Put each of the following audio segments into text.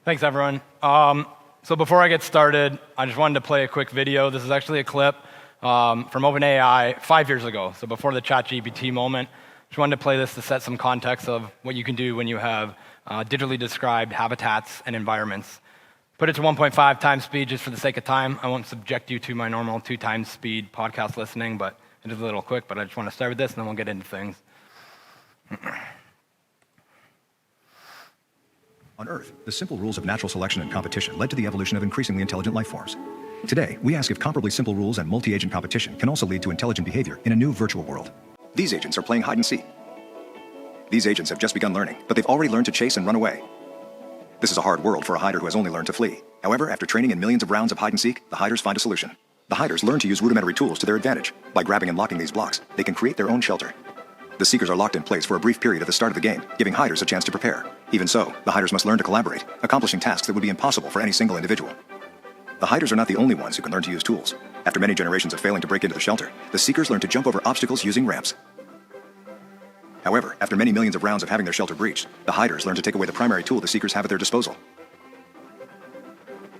Thanks, everyone. So before I get started, I just wanted to play a quick video. This is actually a clip from OpenAI 5 years ago, so before the ChatGPT moment. Just wanted to play this to set some context of what you can do when you have digitally described habitats and environments. Put it to 1.5 times speed just for the sake of time. I won't subject you to my normal 2 times speed podcast listening, but it is a little quick, but I just want to start with this, and then we'll get into things. On Earth, the simple rules of natural selection and competition led to the evolution of increasingly intelligent life forms. Today, we ask if comparably simple rules and multi-agent competition can also lead to intelligent behavior in a new virtual world. These agents are playing hide and seek. These agents have just begun learning, but they've already learned to chase and run away. This is a hard world for a hider who has only learned to flee. However, after training in millions of rounds of hide and seek, the hiders find a solution. The hiders learn to use rudimentary tools to their advantage. By grabbing and locking these blocks, they can create their own shelter. The seekers are locked in place for a brief period at the start of the game, giving hiders a chance to prepare. Even so, the hiders must learn to collaborate, accomplishing tasks that would be impossible for any single individual. The hiders are not the only ones who can learn to use tools. After many generations of failing to break into the shelter, the seekers learn to jump over obstacles using ramps. However, after many millions of rounds of having their shelter breached, the hiders learn to take away the primary tool the seekers have at their disposal.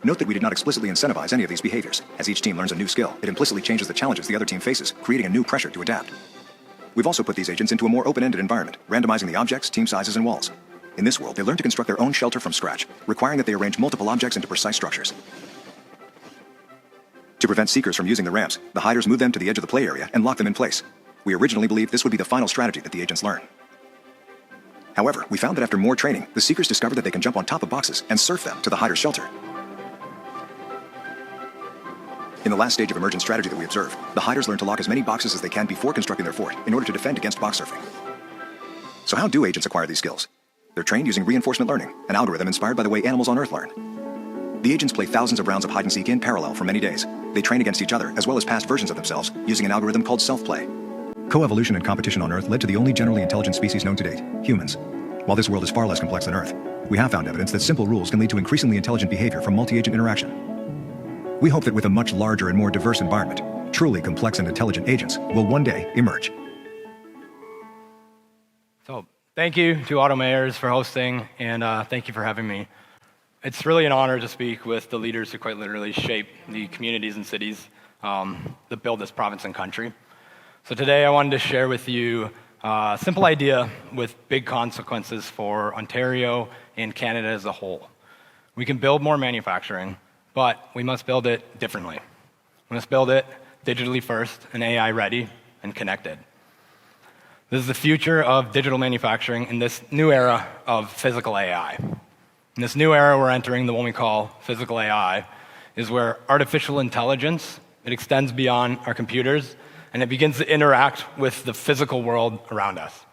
Note that we did not explicitly incentivize any of these behaviors. As each team learns a new skill, it implicitly changes the challenges the other team faces, creating a new pressure to adapt. We've also put these agents into a more open-ended environment, randomizing the objects, team sizes, and walls. In this world, they learn to construct their own shelter from scratch, requiring that they arrange multiple objects into precise structures. To prevent seekers from using the ramps, the hiders move them to the edge of the play area and lock them in place. We originally believed this would be the final strategy that the agents learn. However, we found that after more training, the seekers discovered that they can jump on top of boxes and surf them to the hider's shelter. In the last stage of emergent strategy that we observed, the hiders learn to lock as many boxes as they can before constructing their fort in order to defend against box surfing. So how do agents acquire these skills? They're trained using reinforcement learning, an algorithm inspired by the way animals on Earth learn. The agents play thousands of rounds of hide and seek in parallel for many days. They train against each other as well as past versions of themselves using an algorithm called self-play. Coevolution and competition on Earth led to the only generally intelligent species known to date, humans. While this world is far less complex than Earth, we have found evidence that simple rules can lead to increasingly intelligent behavior from multi-agent interaction. We hope that with a much larger and more diverse environment, truly complex and intelligent agents will one day emerge. So thank you to Otto Mayers for hosting, and thank you for having me. It's really an honor to speak with the leaders who quite literally shape the communities and cities that build this province and country. So today I wanted to share with you a simple idea with big consequences for Ontario and Canada as a whole. We can build more manufacturing, but we must build it differently. We must build it digitally first and AI ready and connected. This is the future of digital manufacturing in this new era of physical AI. In this new era we're entering, the one we call physical AI, is where artificial intelligence, it extends beyond our computers and it begins to interact with the physical world around us.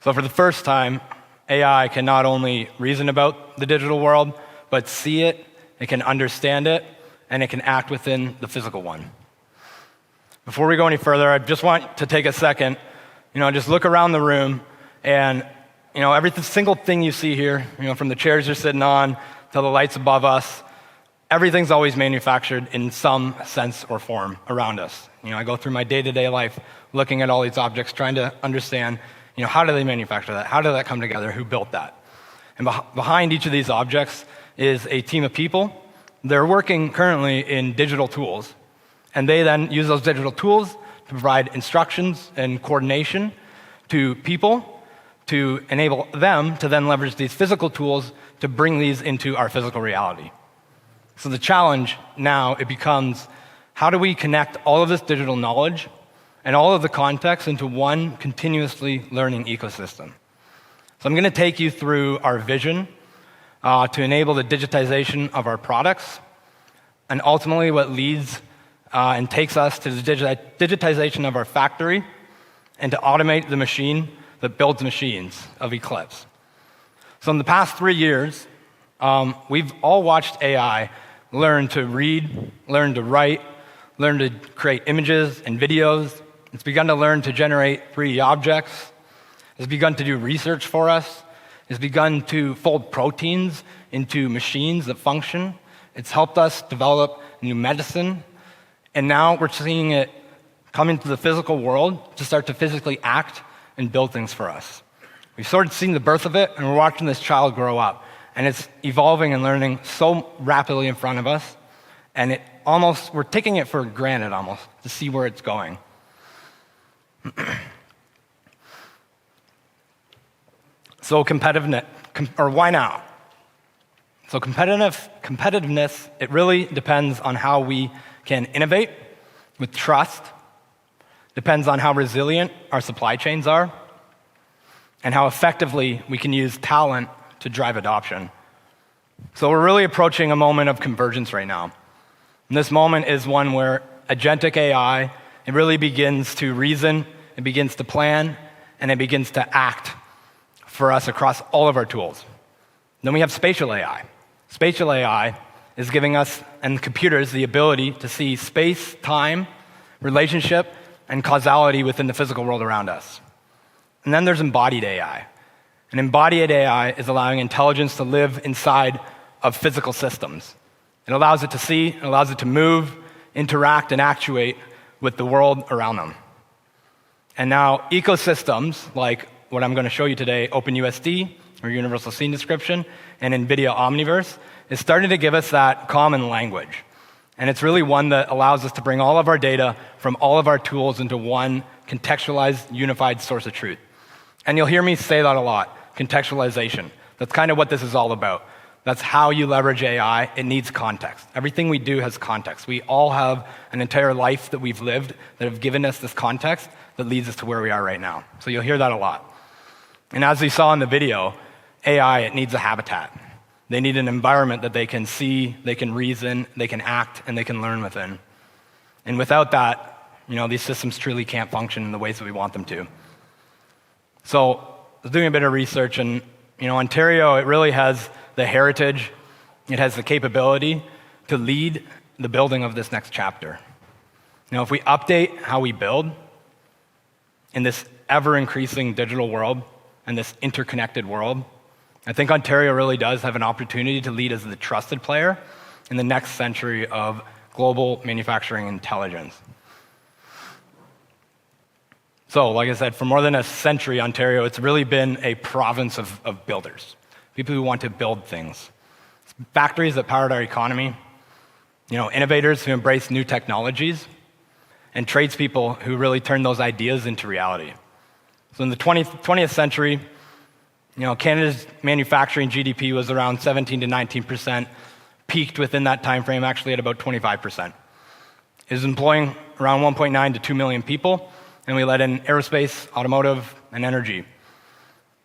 So for the first time, AI can not only reason about the digital world, but see it, it can understand it, and it can act within the physical one. Before we go any further, I just want to take a second, just look around the room, and every single thing you see here, from the chairs you're sitting on to the lights above us, everything's always manufactured in some sense or form around us. I go through my day-to-day life looking at all these objects, trying to understand, how do they manufacture that? How did that come together? Who built that? And behind each of these objects is a team of people. They're working currently in digital tools, and they then use those digital tools to provide instructions and coordination to people to enable them to then leverage these physical tools to bring these into our physical reality. So the challenge now, it becomes, how do we connect all of this digital knowledge and all of the context into one continuously learning ecosystem? So I'm going to take you through our vision to enable the digitization of our products, and ultimately what leads and takes us to the digitization of our factory and to automate the machine that builds machines of Eclipse. So in the past 3 years, we've all watched AI learn to read, learn to write, learn to create images and videos. It's begun to learn to generate 3D objects. It's begun to do research for us. It's begun to fold proteins into machines that function. It's helped us develop new medicine. And now we're seeing it come into the physical world to start to physically act and build things for us. We've sort of seen the birth of it, and we're watching this child grow up. And it's evolving and learning so rapidly in front of us, and we're taking it for granted almost to see where it's going. So why now? So competitiveness, it really depends on how we can innovate with trust, depends on how resilient our supply chains are, and how effectively we can use talent to drive adoption. So we're really approaching a moment of convergence right now. And this moment is one where agentic AI, it really begins to reason, it begins to plan, and it begins to act for us across all of our tools. Then we have spatial AI. Spatial AI is giving us and computers the ability to see space, time, relationship, and causality within the physical world around us. And then there's embodied AI. And embodied AI is allowing intelligence to live inside of physical systems. It allows it to see, it allows it to move, interact, and actuate with the world around them. And now ecosystems like what I'm going to show you today, OpenUSD, or Universal Scene Description, and NVIDIA Omniverse, is starting to give us that common language. And it's really one that allows us to bring all of our data from all of our tools into one contextualized, unified source of truth. And you'll hear me say that a lot, contextualization. That's kind of what this is all about. That's how you leverage AI. It needs context. Everything we do has context. We all have an entire life that we've lived that have given us this context that leads us to where we are right now. So you'll hear that a lot. And as we saw in the video, AI, it needs a habitat. They need an environment that they can see, they can reason, they can act, and they can learn within. And without that, these systems truly can't function in the ways that we want them to. So I was doing a bit of research, and Ontario, it really has the heritage, it has the capability to lead the building of this next chapter. If we update how we build in this ever-increasing digital world and this interconnected world, I think Ontario really does have an opportunity to lead as the trusted player in the next century of global manufacturing intelligence. So, like I said, for more than a century, Ontario, it's really been a province of builders, people who want to build things. Factories that powered our economy, innovators who embrace new technologies, and tradespeople who really turn those ideas into reality. So in the 20th century, Canada's manufacturing GDP was around 17 to 19%, peaked within that time frame actually at about 25%. It was employing around 1.9 to 2 million people, and we led in aerospace, automotive, and energy.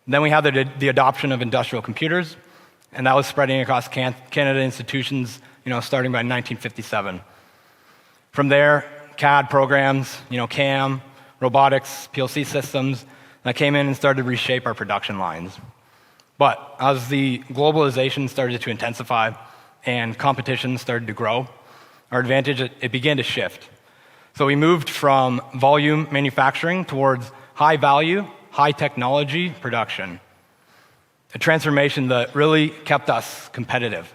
Then we had the adoption of industrial computers, and that was spreading across Canada institutions, starting by 1957. From there, CAD programs, CAM, robotics, PLC systems, that came in and started to reshape our production lines. But as the globalization started to intensify and competition started to grow, our advantage, it began to shift. So we moved from volume manufacturing towards high value, high technology production. A transformation that really kept us competitive.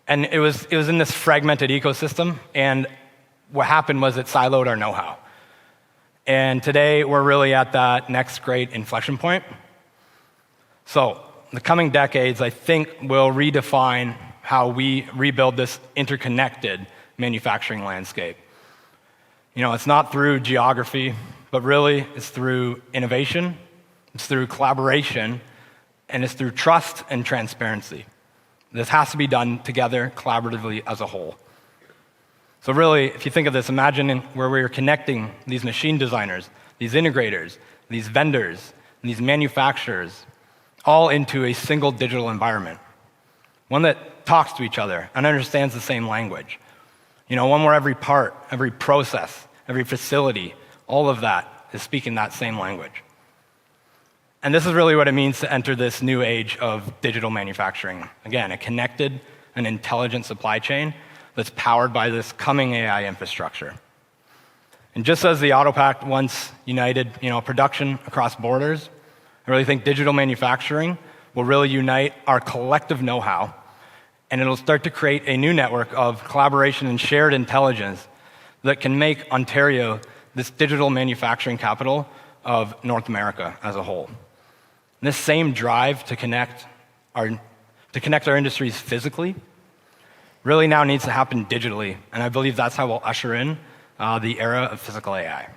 And it was in this fragmented ecosystem, and what happened was it siloed our know-how. And today, we're really at that next great inflection point. So the coming decades, I think, will redefine how we rebuild this interconnected manufacturing landscape. It's not through geography, but really it's through innovation, it's through collaboration, and it's through trust and transparency. This has to be done together, collaboratively as a whole. So really, if you think of this, imagine where we're connecting these machine designers, these integrators, these vendors, and these manufacturers, all into a single digital environment. One that talks to each other and understands the same language. One where every part, every process, every facility, all of that is speaking that same language. And this is really what it means to enter this new age of digital manufacturing. Again, a connected and intelligent supply chain that's powered by this coming AI infrastructure. And just as the Auto Pact once united, production across borders, I really think digital manufacturing will really unite our collective know-how, and it'll start to create a new network of collaboration and shared intelligence that can make Ontario this digital manufacturing capital of North America as a whole. And this same drive to connect our industries physically really now needs to happen digitally. And I believe that's how we'll usher in the era of physical AI.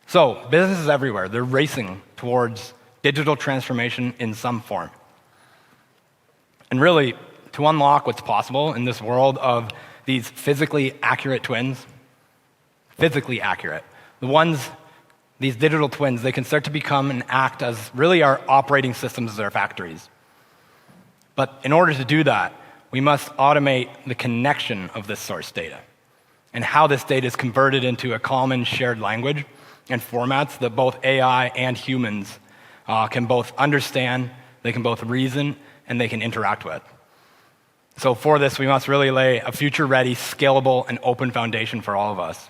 So businesses everywhere, they're racing towards digital transformation in some form. And really, to unlock what's possible in this world of these physically accurate twins, physically accurate, these digital twins, they can start to become and act as really our operating systems of our factories. But in order to do that, we must automate the connection of this source data and how this data is converted into a common shared language and formats that both AI and humans can both understand, they can both reason, and they can interact with. So for this, we must really lay a future-ready, scalable, and open foundation for all of us.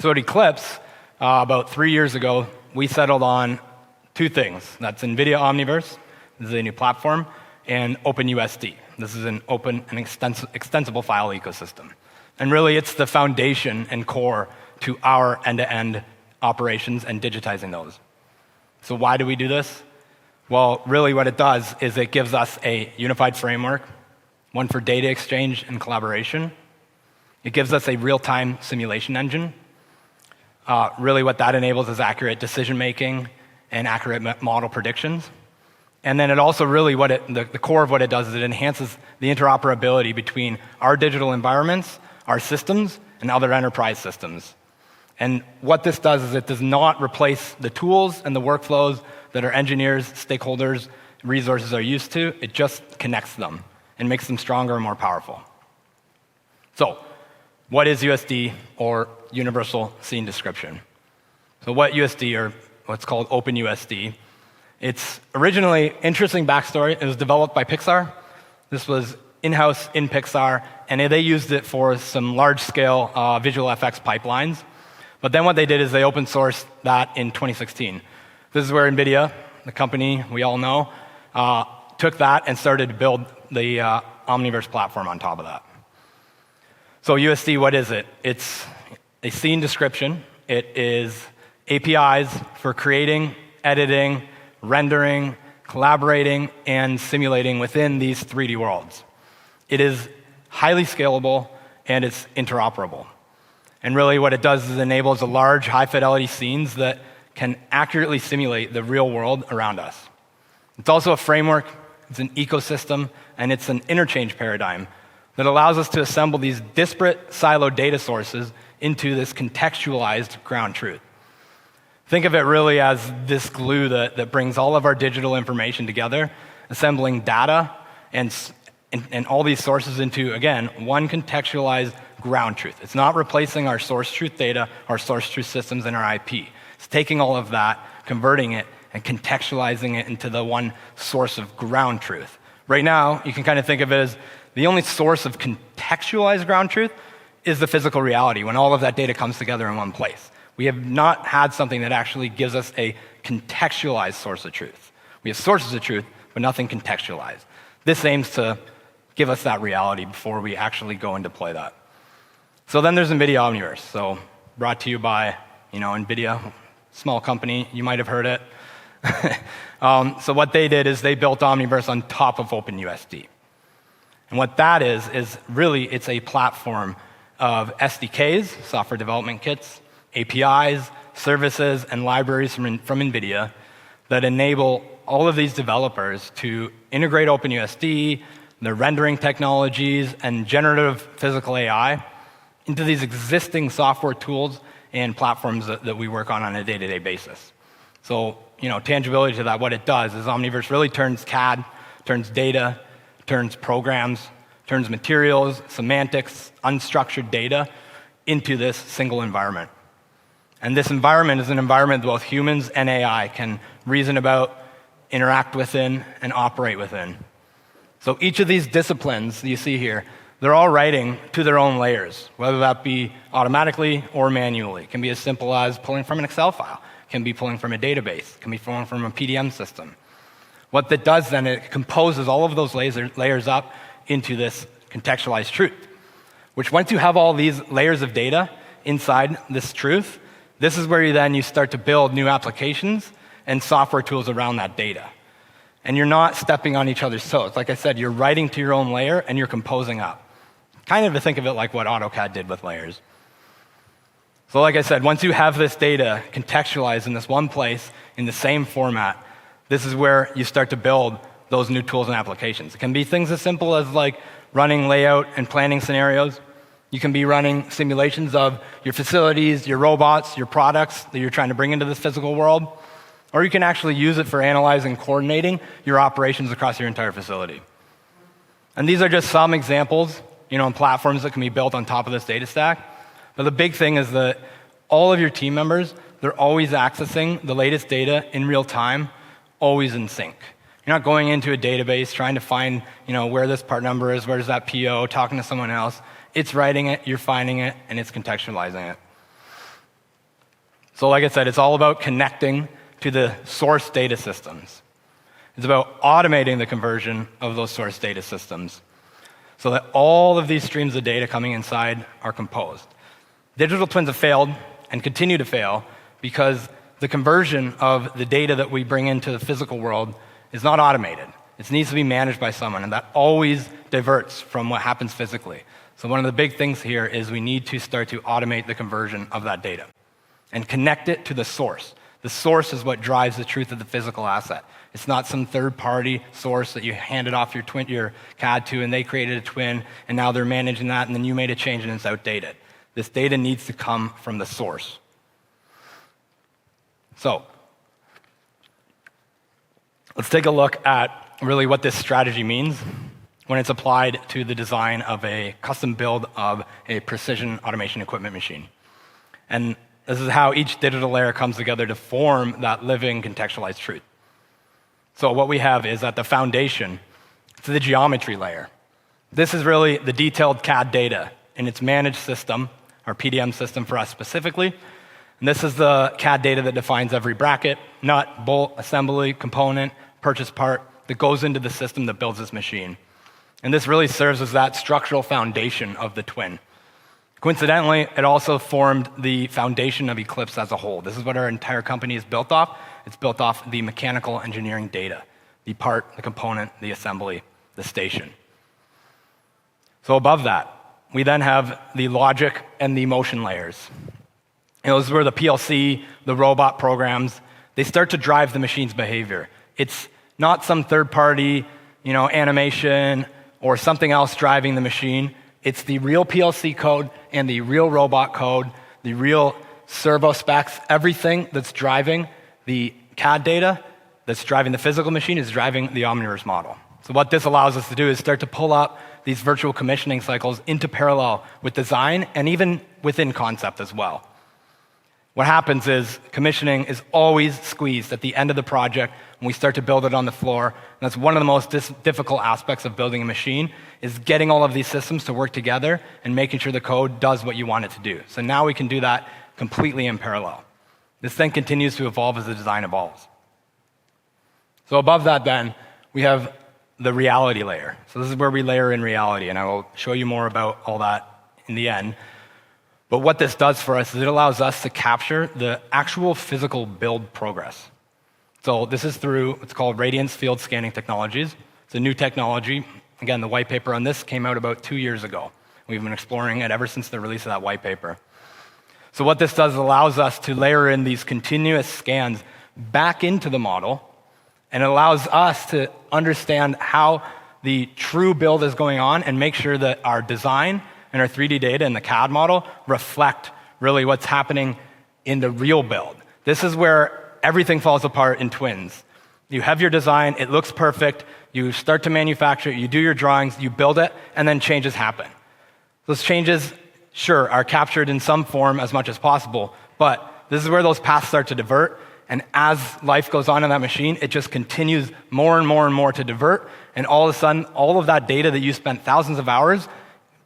So at Eclipse, about 3 years ago, we settled on two things. That's NVIDIA Omniverse, this is a new platform, and OpenUSD. This is an open and extensible file ecosystem. And really, it's the foundation and core to our end-to-end operations and digitizing those. So why do we do this? Well, really what it does is it gives us a unified framework, one for data exchange and collaboration. It gives us a real-time simulation engine. Really what that enables is accurate decision-making and accurate model predictions. And then it also really, the core of what it does is it enhances the interoperability between our digital environments, our systems, and other enterprise systems. And what this does is it does not replace the tools and the workflows that our engineers, stakeholders, resources are used to. It just connects them and makes them stronger and more powerful. So, what is USD, or Universal Scene Description? So what USD, or what's called OpenUSD, it's originally, interesting backstory, it was developed by Pixar. This was in-house in Pixar, and they used it for some large-scale visual FX pipelines. But then what they did is they open sourced that in 2016. This is where NVIDIA, the company we all know, took that and started to build the Omniverse platform on top of that. So USD, what is it? It's a scene description. It is APIs for creating, editing, rendering, collaborating, and simulating within these 3D worlds. It is highly scalable, and it's interoperable. And really what it does is it enables a large, high-fidelity scenes that can accurately simulate the real world around us. It's also a framework, it's an ecosystem, and it's an interchange paradigm that allows us to assemble these disparate, siloed data sources into this contextualized ground truth. Think of it really as this glue that brings all of our digital information together, assembling data and all these sources into, again, one contextualized ground truth. It's not replacing our source truth data, our source truth systems, and our IP. It's taking all of that, converting it, and contextualizing it into the one source of ground truth. Right now, you can kind of think of it as the only source of contextualized ground truth is the physical reality, when all of that data comes together in one place. We have not had something that actually gives us a contextualized source of truth. We have sources of truth, but nothing contextualized. This aims to give us that reality before we actually go and deploy that. So then there's NVIDIA Omniverse. So brought to you by, NVIDIA, small company, you might have heard it. So what they did is they built Omniverse on top of OpenUSD. And what that is really it's a platform of SDKs, software development kits, APIs, services, and libraries from NVIDIA that enable all of these developers to integrate OpenUSD, their rendering technologies, and generative physical AI into these existing software tools and platforms that we work on a day-to-day basis. So, tangibility to that, what it does is Omniverse really turns CAD, turns data, turns programs, turns materials, semantics, unstructured data into this single environment. And this environment is an environment that both humans and AI can reason about, interact within, and operate within. So each of these disciplines that you see here, they're all writing to their own layers, whether that be automatically or manually. It can be as simple as pulling from an Excel file. It can be pulling from a database. It can be pulling from a PDM system. What that does then, it composes all of those layers up into this contextualized truth, which once you have all these layers of data inside this truth, this is where you start to build new applications and software tools around that data. And you're not stepping on each other's toes. Like I said, you're writing to your own layer and you're composing up. Kind of to think of it like what AutoCAD did with layers. So like I said, once you have this data contextualized in this one place, in the same format, this is where you start to build those new tools and applications. It can be things as simple as like running layout and planning scenarios. You can be running simulations of your facilities, your robots, your products that you're trying to bring into this physical world. Or you can actually use it for analyzing and coordinating your operations across your entire facility. And these are just some examples, and platforms that can be built on top of this data stack. But the big thing is that all of your team members, they're always accessing the latest data in real time, always in sync. You're not going into a database trying to find, where this part number is, where's that PO, talking to someone else. It's writing it, you're finding it, and it's contextualizing it. So like I said, it's all about connecting to the source data systems. It's about automating the conversion of those source data systems so that all of these streams of data coming inside are composed. Digital twins have failed and continue to fail because the conversion of the data that we bring into the physical world is not automated. It needs to be managed by someone, and that always diverts from what happens physically. So one of the big things here is we need to start to automate the conversion of that data and connect it to the source. The source is what drives the truth of the physical asset. It's not some third-party source that you handed off your CAD to, and they created a twin, and now they're managing that, and then you made a change, and it's outdated. This data needs to come from the source. So let's take a look at really what this strategy means when it's applied to the design of a custom build of a precision automation equipment machine. And this is how each digital layer comes together to form that living contextualized truth. So what we have is at the foundation, it's the geometry layer. This is really the detailed CAD data in its managed system, our PDM system for us specifically. And this is the CAD data that defines every bracket, nut, bolt, assembly, component, purchase part that goes into the system that builds this machine. And this really serves as that structural foundation of the twin. Coincidentally, it also formed the foundation of Eclipse as a whole. This is what our entire company is built off. It's built off the mechanical engineering data, the part, the component, the assembly, the station. So above that, we then have the logic and the motion layers. This is where the PLC, the robot programs, they start to drive the machine's behavior. It's not some third-party, animation or something else driving the machine. It's the real PLC code and the real robot code, the real servo specs, everything that's driving the CAD data, that's driving the physical machine, is driving the Omniverse model. So what this allows us to do is start to pull up these virtual commissioning cycles into parallel with design and even within concept as well. What happens is commissioning is always squeezed at the end of the project when we start to build it on the floor. And that's one of the most difficult aspects of building a machine, is getting all of these systems to work together and making sure the code does what you want it to do. So now we can do that completely in parallel. This then continues to evolve as the design evolves. So above that then, we have the reality layer. So this is where we layer in reality, and I will show you more about all that in the end. But what this does for us is it allows us to capture the actual physical build progress. So this is through what's called radiance field scanning technologies. It's a new technology. Again, the white paper on this came out about 2 years ago. We've been exploring it ever since the release of that white paper. So what this does is allows us to layer in these continuous scans back into the model, and it allows us to understand how the true build is going on and make sure that our design and our 3D data in the CAD model reflect really what's happening in the real build. This is where everything falls apart in twins. You have your design, it looks perfect, you start to manufacture it, you do your drawings, you build it, and then changes happen. Those changes, sure, are captured in some form as much as possible, but this is where those paths start to divert, and as life goes on in that machine, it just continues more and more and more to divert, and all of a sudden, all of that data that you spent thousands of hours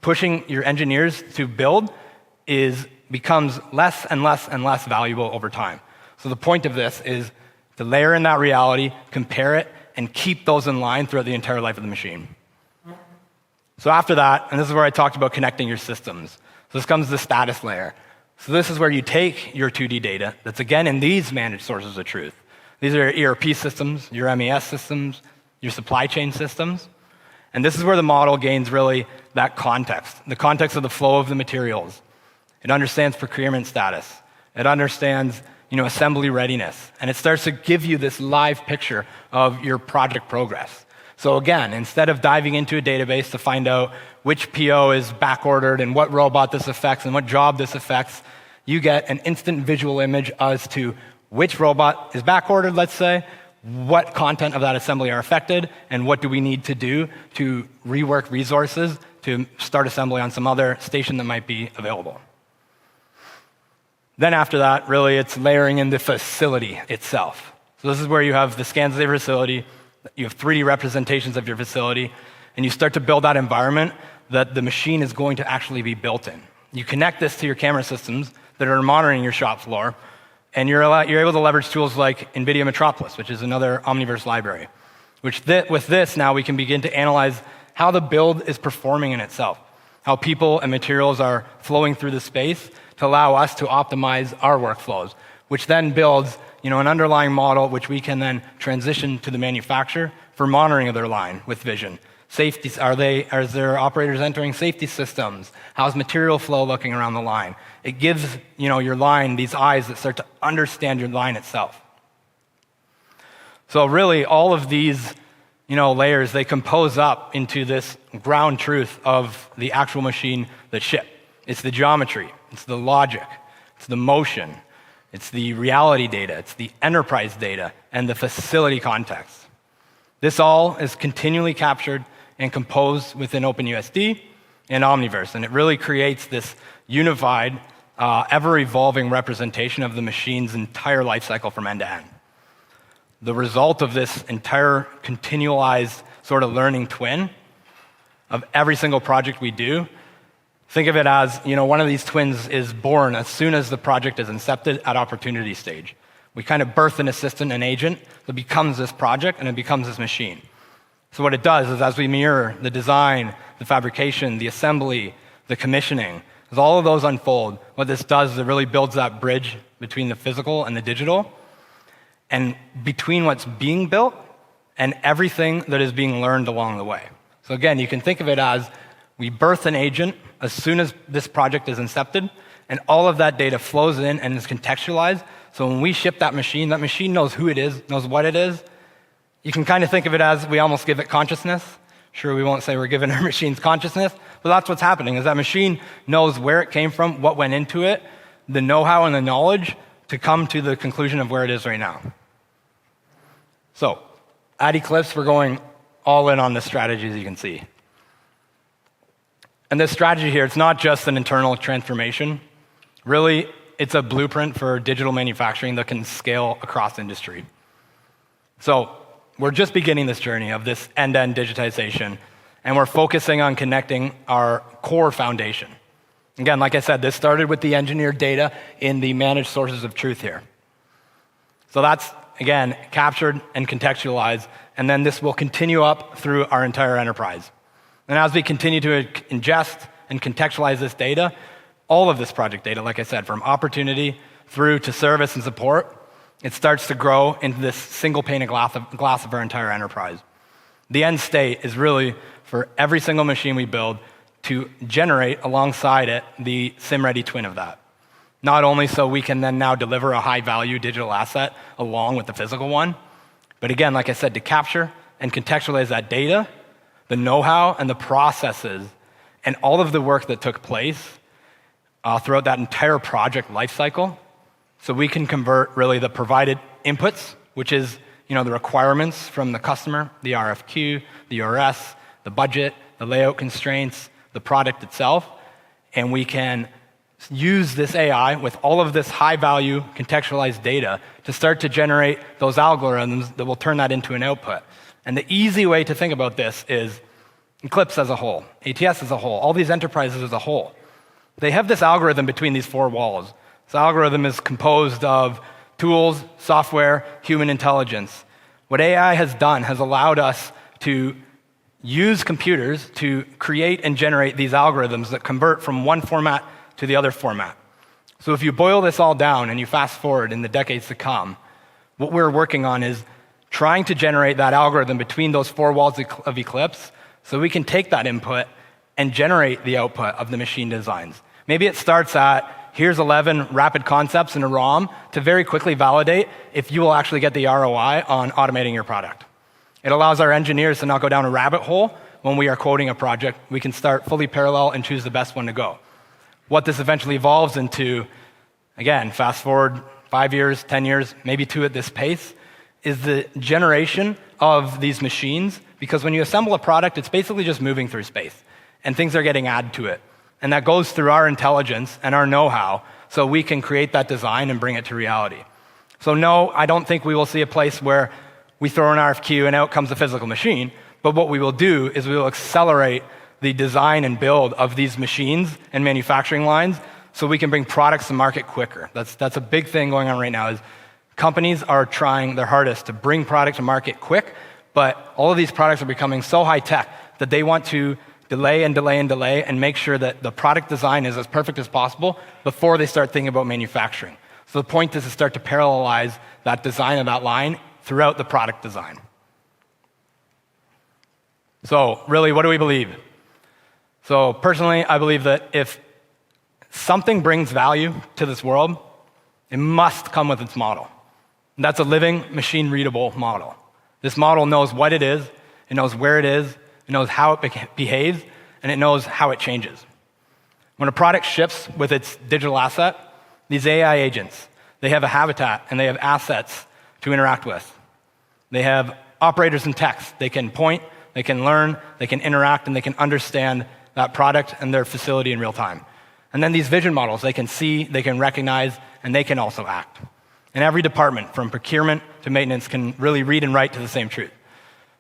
pushing your engineers to build becomes less and less and less valuable over time. So the point of this is to layer in that reality, compare it, and keep those in line throughout the entire life of the machine. So after that, and this is where I talked about connecting your systems. So this comes the status layer. So this is where you take your 2D data that's again in these managed sources of truth. These are your ERP systems, your MES systems, your supply chain systems. And this is where the model gains really that context, the context of the flow of the materials. It understands procurement status. It understands, assembly readiness. And it starts to give you this live picture of your project progress. So again, instead of diving into a database to find out which PO is backordered and what robot this affects and what job this affects, you get an instant visual image as to which robot is backordered, let's say, what content of that assembly are affected, and what do we need to do to rework resources to start assembly on some other station that might be available. Then after that, really, it's layering in the facility itself. So this is where you have the scans of your facility, you have 3D representations of your facility, and you start to build that environment that the machine is going to actually be built in. You connect this to your camera systems that are monitoring your shop floor, and you're able to leverage tools like NVIDIA Metropolis, which is another Omniverse library. With this, now we can begin to analyze how the build is performing in itself, how people and materials are flowing through the space to allow us to optimize our workflows, which then builds an underlying model which we can then transition to the manufacturer for monitoring of their line with vision. Safety, are there operators entering safety systems? How's material flow looking around the line? It gives your line these eyes that start to understand your line itself. So really, all of these layers, they compose up into this ground truth of the actual machine that shipped. It's the geometry, it's the logic, it's the motion, it's the reality data, it's the enterprise data, and the facility context. This all is continually captured and composed within OpenUSD and Omniverse, and it really creates this unified, ever-evolving representation of the machine's entire lifecycle from end to end. The result of this entire continualized sort of learning twin of every single project we do, think of it as, one of these twins is born as soon as the project is incepted at opportunity stage. We kind of birth an assistant, an agent, that becomes this project, and it becomes this machine. So what it does is as we mirror the design, the fabrication, the assembly, the commissioning, as all of those unfold, what this does is it really builds that bridge between the physical and the digital, and between what's being built and everything that is being learned along the way. So again, you can think of it as we birth an agent as soon as this project is incepted, and all of that data flows in and is contextualized. So when we ship that machine knows who it is, knows what it is. You can kind of think of it as we almost give it consciousness. Sure, we won't say we're giving our machines consciousness, but that's what's happening, is that machine knows where it came from, what went into it, the know-how and the knowledge to come to the conclusion of where it is right now. So at Eclipse, we're going all in on this strategy, as you can see. And this strategy here, it's not just an internal transformation. Really, it's a blueprint for digital manufacturing that can scale across industry. So we're just beginning this journey of this end-to-end digitization, and we're focusing on connecting our core foundation. Again, like I said, this started with the engineered data in the managed sources of truth here. So that's, again, captured and contextualized, and then this will continue up through our entire enterprise. And as we continue to ingest and contextualize this data, all of this project data, like I said, from opportunity through to service and support, it starts to grow into this single pane of glass of our entire enterprise. The end state is really for every single machine we build to generate alongside it the SIM-ready twin of that. Not only so we can then now deliver a high-value digital asset along with the physical one, but again, like I said, to capture and contextualize that data, the know-how and the processes, and all of the work that took place throughout that entire project lifecycle, so we can convert really the provided inputs, which is the requirements from the customer, the RFQ, the URS, the budget, the layout constraints, the product itself, and we can use this AI with all of this high-value contextualized data to start to generate those algorithms that will turn that into an output. And the easy way to think about this is Eclipse as a whole, ATS as a whole, all these enterprises as a whole. They have this algorithm between these four walls. This algorithm is composed of tools, software, human intelligence. What AI has done has allowed us to use computers to create and generate these algorithms that convert from one format to the other format. So if you boil this all down and you fast forward in the decades to come, What we're working on is trying to generate that algorithm between those four walls of Eclipse so we can take that input and generate the output of the machine designs. Maybe it starts at, here's 11 rapid concepts in a ROM to very quickly validate if you will actually get the ROI on automating your product. It allows our engineers to not go down a rabbit hole when we are quoting a project. We can start fully parallel and choose the best one to go. What this eventually evolves into, again, fast forward 5 years, 10 years, maybe 2 at this pace, is the generation of these machines, because when you assemble a product, it's basically just moving through space, and things are getting added to it. And that goes through our intelligence and our know-how, so we can create that design and bring it to reality. So no, I don't think we will see a place where we throw an RFQ and out comes a physical machine, but what we will do is we will accelerate the design and build of these machines and manufacturing lines so we can bring products to market quicker. That's a big thing going on right now, is companies are trying their hardest to bring product to market quick, but all of these products are becoming so high-tech that they want to delay and delay and delay and make sure that the product design is as perfect as possible before they start thinking about manufacturing. So the point is to start to parallelize that design of that line throughout the product design. So really, what do we believe? So personally, I believe that if something brings value to this world, it must come with its model. And that's a living, machine-readable model. This model knows what it is, it knows where it is, it knows how it behaves, and it knows how it changes. When a product ships with its digital asset, these AI agents, they have a habitat and they have assets to interact with. They have operators and text. They can point, they can learn, they can interact, and they can understand that product and their facility in real time. And then these vision models, they can see, they can recognize, and they can also act. And every department, from procurement to maintenance, can really read and write to the same truth.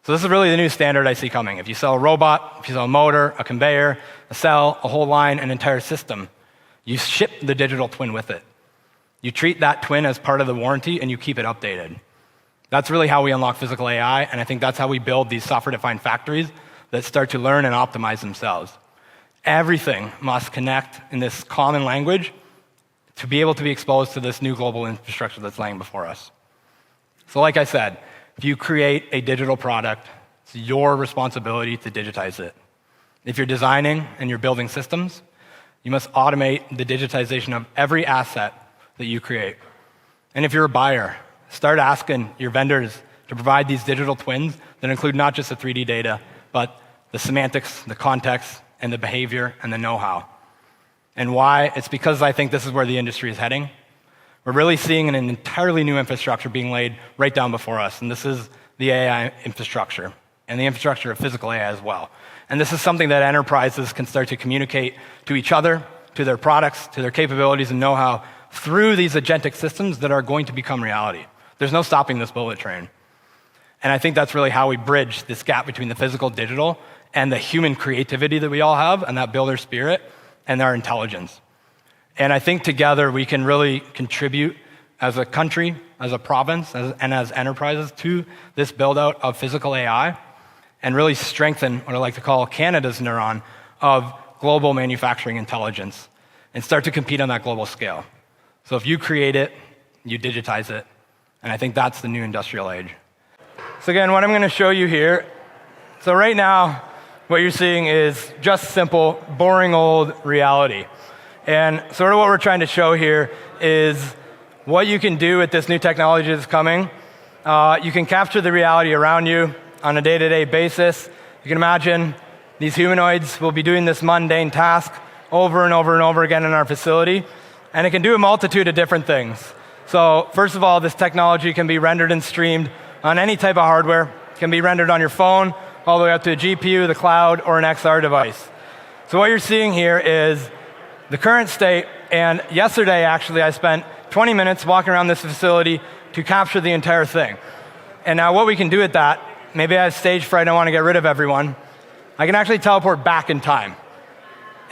So this is really the new standard I see coming. If you sell a robot, if you sell a motor, a conveyor, a cell, a whole line, an entire system, you ship the digital twin with it. You treat that twin as part of the warranty and you keep it updated. That's really how we unlock physical AI, and I think that's how we build these software-defined factories that start to learn and optimize themselves. Everything must connect in this common language to be able to be exposed to this new global infrastructure that's laying before us. So like I said, if you create a digital product, it's your responsibility to digitize it. If you're designing and you're building systems, you must automate the digitization of every asset that you create. And if you're a buyer, start asking your vendors to provide these digital twins that include not just the 3D data, but the semantics, the context, and the behavior and the know-how. And why? It's because I think this is where the industry is heading. We're really seeing an entirely new infrastructure being laid right down before us, and this is the AI infrastructure, and the infrastructure of physical AI as well. And this is something that enterprises can start to communicate to each other, to their products, to their capabilities and know-how through these agentic systems that are going to become reality. There's no stopping this bullet train. And I think that's really how we bridge this gap between the physical, digital, and the human creativity that we all have, and that builder spirit, and our intelligence. And I think together we can really contribute as a country, as a province, and as enterprises to this build-out of physical AI, and really strengthen what I like to call Canada's neuron of global manufacturing intelligence, and start to compete on that global scale. So if you create it, you digitize it, and I think that's the new industrial age. So again, what I'm going to show you here, so right now, what you're seeing is just simple, boring old reality. And sort of what we're trying to show here is what you can do with this new technology that's coming. You can capture the reality around you on a day-to-day basis. You can imagine these humanoids will be doing this mundane task over and over and over again in our facility, and it can do a multitude of different things. So first of all, this technology can be rendered and streamed on any type of hardware. It can be rendered on your phone, all the way up to a GPU, the cloud, or an XR device. So what you're seeing here is the current state, and yesterday actually I spent 20 minutes walking around this facility to capture the entire thing. And now what we can do with that, maybe I have stage fright, I want to get rid of everyone, I can actually teleport back in time.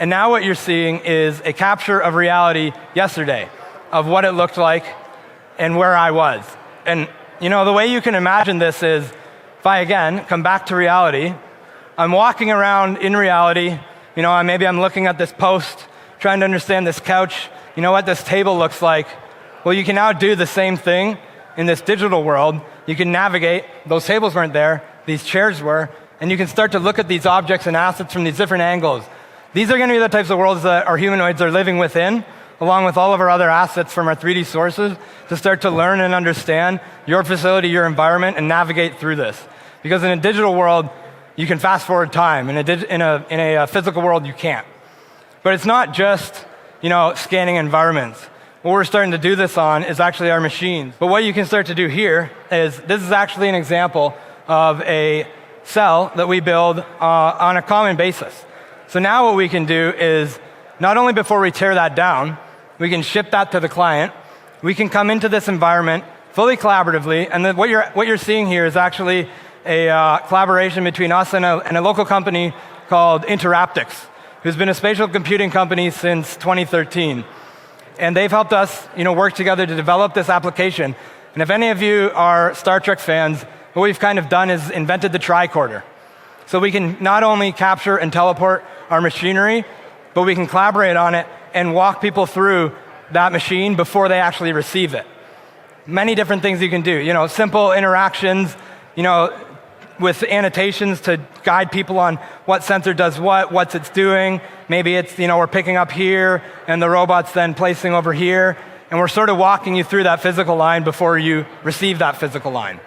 And now what you're seeing is a capture of reality yesterday, of what it looked like and where I was. And you know, the way you can imagine this is, if I, again, come back to reality, I'm walking around in reality, you know, maybe I'm looking at this post, trying to understand this couch, you know what this table looks like. Well, you can now do the same thing in this digital world, you can navigate. Those tables weren't there, these chairs were, and you can start to look at these objects and assets from these different angles. These are going to be the types of worlds that our humanoids are living within, along with all of our other assets from our 3D sources, to start to learn and understand your facility, your environment, and navigate through this. Because in a digital world, you can fast forward time. In a physical world, you can't. But it's not just, scanning environments. What we're starting to do this on is actually our machines. But what you can start to do here is, this is actually an example of a cell that we build on a common basis. So now what we can do is, not only before we tear that down, we can ship that to the client. We can come into this environment fully collaboratively, and then what you're seeing here is actually a collaboration between us and a local company called Interaptics, who's been a spatial computing company since 2013. And they've helped us, work together to develop this application. And if any of you are Star Trek fans, what we've kind of done is invented the tricorder. So we can not only capture and teleport our machinery, but we can collaborate on it and walk people through that machine before they actually receive it. Many different things you can do. Simple interactions, with annotations to guide people on what sensor does what's it's doing. Maybe it's, we're picking up here, and the robot's then placing over here, and we're sort of walking you through that physical line before you receive that physical line.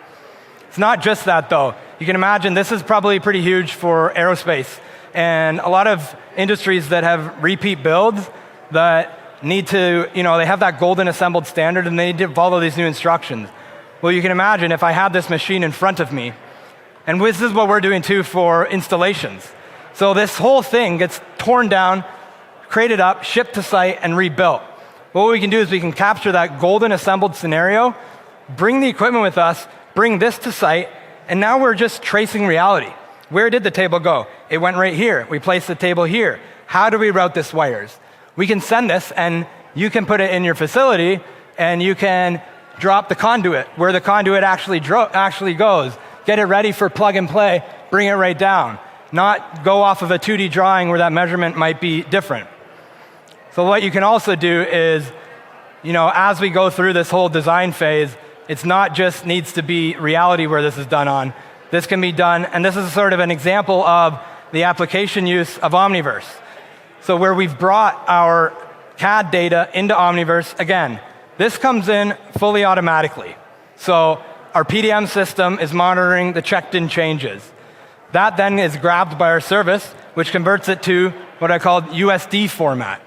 It's not just that, though. You can imagine this is probably pretty huge for aerospace, and a lot of industries that have repeat builds that need to, they have that golden assembled standard, and they need to follow these new instructions. Well, you can imagine if I had this machine in front of me, and this is what we're doing too for installations. So this whole thing gets torn down, crated up, shipped to site, and rebuilt. What we can do is we can capture that golden assembled scenario, bring the equipment with us, bring this to site, and now we're just tracing reality. Where did the table go? It went right here. We placed the table here. How do we route this wires? We can send this, and you can put it in your facility, and you can drop the conduit where the conduit actually goes. Get it ready for plug and play, bring it right down. Not go off of a 2D drawing where that measurement might be different. So what you can also do is, as we go through this whole design phase, it's not just needs to be reality where this is done on. This can be done, and this is sort of an example of the application use of Omniverse. So where we've brought our CAD data into Omniverse, again, this comes in fully automatically. So our PDM system is monitoring the checked-in changes. That then is grabbed by our service, which converts it to what I call USD format.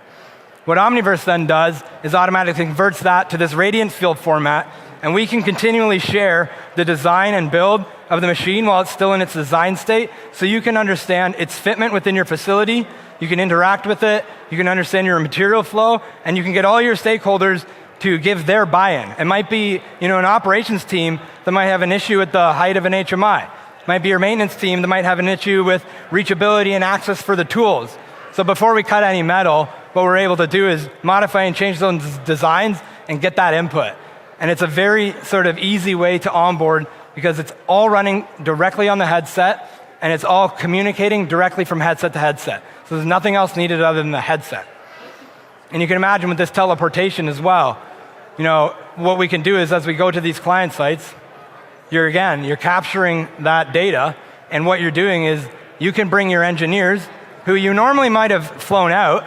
What Omniverse then does is automatically converts that to this radiance field format, and we can continually share the design and build of the machine while it's still in its design state, so you can understand its fitment within your facility, you can interact with it, you can understand your material flow, and you can get all your stakeholders to give their buy-in. It might be, an operations team that might have an issue with the height of an HMI. It might be your maintenance team that might have an issue with reachability and access for the tools. So before we cut any metal, what we're able to do is modify and change those designs and get that input. And it's a very sort of easy way to onboard because it's all running directly on the headset, and it's all communicating directly from headset to headset. So there's nothing else needed other than the headset. And you can imagine with this teleportation as well, what we can do is as we go to these client sites, you're capturing that data, and what you're doing is you can bring your engineers, who you normally might have flown out,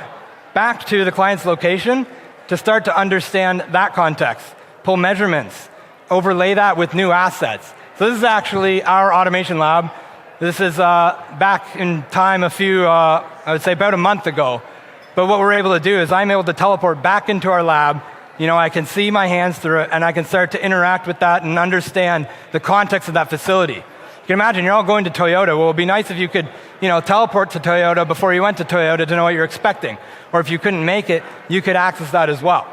back to the client's location to start to understand that context, pull measurements, overlay that with new assets. So this is actually our automation lab. This is back in time I would say about a month ago. But what we're able to do is I'm able to teleport back into our lab. I can see my hands through it, and I can start to interact with that and understand the context of that facility. You can imagine you're all going to Toyota. Well, it would be nice if you could, teleport to Toyota before you went to Toyota to know what you're expecting. Or if you couldn't make it, you could access that as well.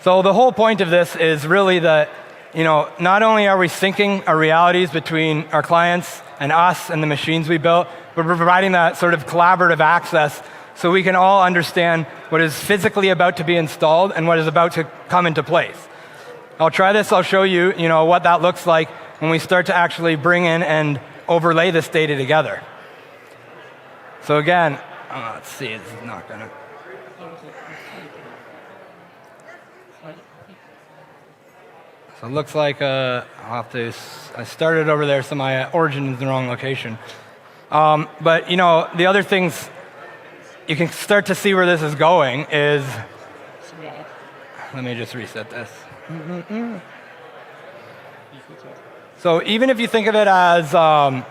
So the whole point of this is really that, not only are we syncing our realities between our clients and us and the machines we built, but we're providing that sort of collaborative access so we can all understand what is physically about to be installed and what is about to come into place. I'll try this, I'll show you, what that looks like when we start to actually bring in and overlay this data together. So again, let's see, this is not gonna. So it looks like I'll have to, I started over there, so my origin is in the wrong location. But the other things you can start to see where this is going is, let me just reset this. So even if you think of it as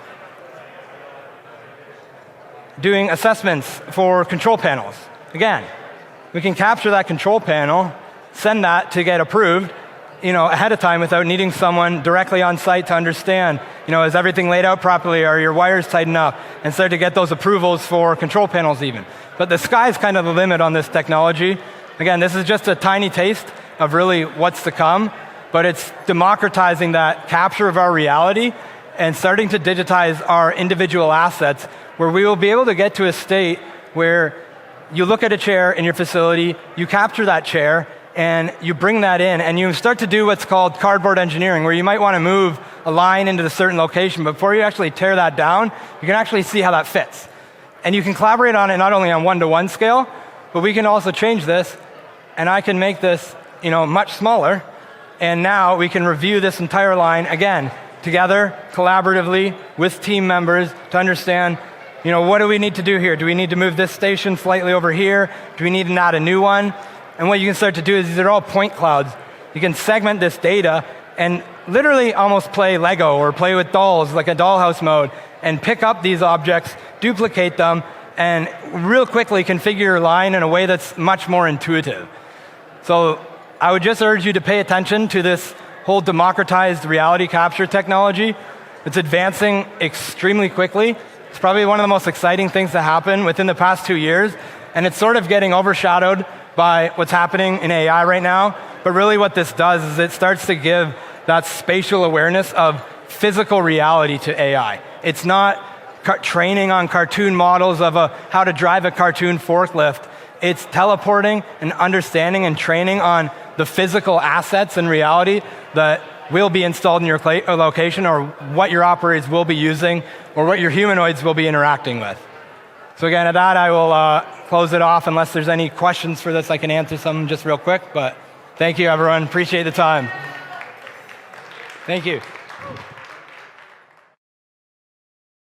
doing assessments for control panels, again, we can capture that control panel, send that to get approved, ahead of time without needing someone directly on site to understand, is everything laid out properly? Are your wires tight enough? And start to get those approvals for control panels even. But the sky's kind of the limit on this technology. Again, this is just a tiny taste of really what's to come, but it's democratizing that capture of our reality and starting to digitize our individual assets where we will be able to get to a state where you look at a chair in your facility, you capture that chair, and you bring that in, and you start to do what's called cardboard engineering, where you might want to move a line into a certain location. Before you actually tear that down, you can actually see how that fits. And you can collaborate on it not only on one-to-one scale, but we can also change this, and I can make this much smaller, and now we can review this entire line, again, together, collaboratively, with team members to understand, what do we need to do here? Do we need to move this station slightly over here? Do we need to add a new one? And what you can start to do is these are all point clouds. You can segment this data and literally almost play Lego or play with dolls, like a dollhouse mode, and pick up these objects, duplicate them, and real quickly configure your line in a way that's much more intuitive. So I would just urge you to pay attention to this whole democratized reality capture technology. It's advancing extremely quickly. It's probably one of the most exciting things to happen within the past 2 years, and it's sort of getting overshadowed by what's happening in AI right now. But really what this does is it starts to give that spatial awareness of physical reality to AI. It's not training on cartoon models of how to drive a cartoon forklift. It's teleporting and understanding and training on the physical assets and reality that will be installed in your location, or what your operators will be using, or what your humanoids will be interacting with. So again, at that, I will close it off. Unless there's any questions for this, I can answer some just real quick. But thank you, everyone. Appreciate the time. Thank you.